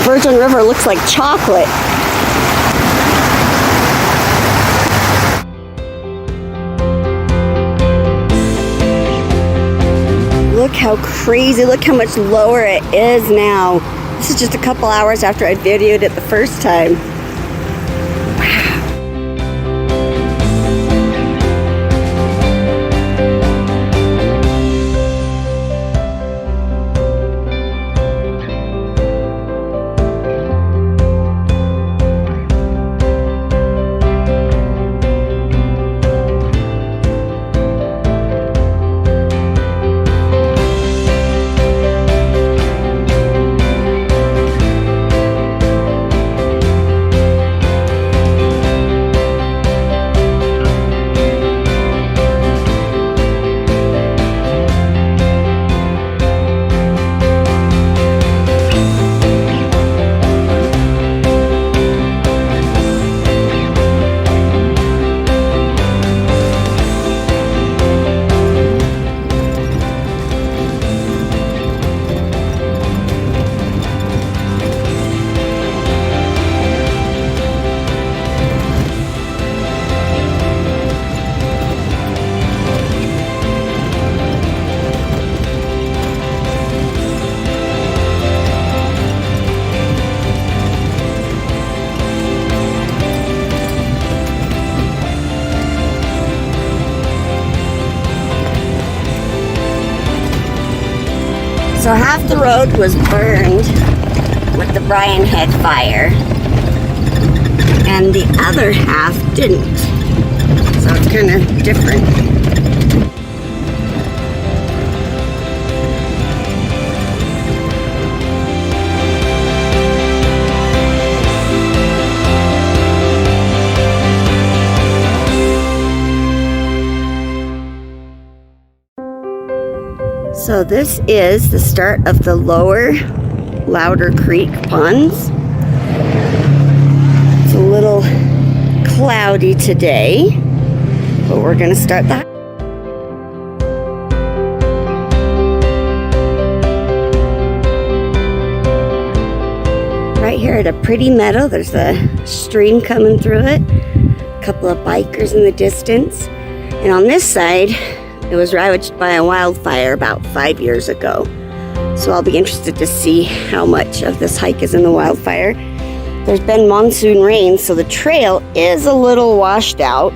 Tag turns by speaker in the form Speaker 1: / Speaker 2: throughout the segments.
Speaker 1: Virgin River looks like chocolate. Look how crazy, look how much lower it is now. This is just a couple hours after I videoed it the first time. So half the road was burned with the Brian Head fire, and the other half didn't. So it's kind of different. So this is the start of the Lower Lowder Creek ponds. It's a little cloudy today, but we're going to start the right here at a pretty meadow. There's a stream coming through it, a couple of bikers in the distance, and on this side it was ravaged by a wildfire about 5 years ago. So I'll be interested to see how much of this hike is in the wildfire. There's been monsoon rain, so the trail is a little washed out,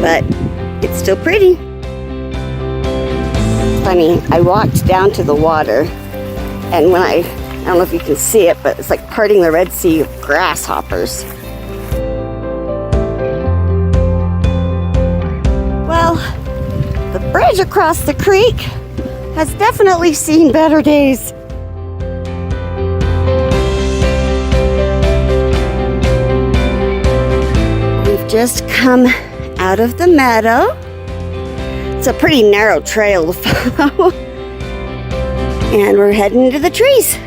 Speaker 1: but it's still pretty. Funny, I walked down to the water, and when I don't know if you can see it, but it's like parting the Red Sea of grasshoppers. Well, the bridge across the creek has definitely seen better days. We've just come out of the meadow. It's a pretty narrow trail to follow. And we're heading into the trees.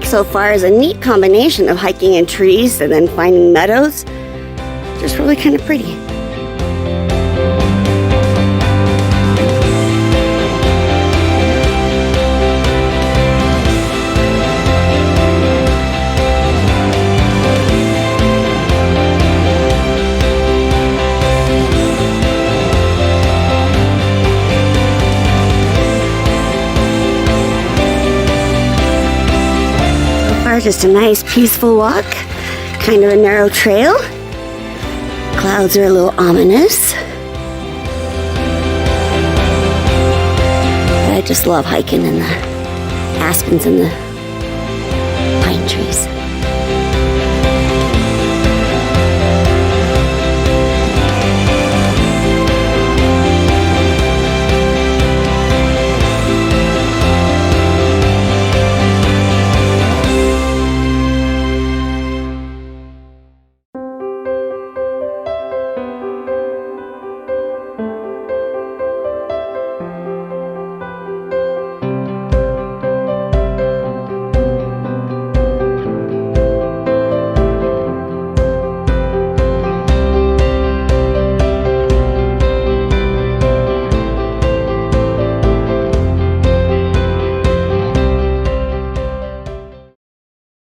Speaker 1: So far is a neat combination of hiking in trees and then finding meadows. Just really kind of pretty. Just a nice peaceful walk, kind of a narrow trail. Clouds are a little ominous. But I just love hiking in the aspens and the pine trees.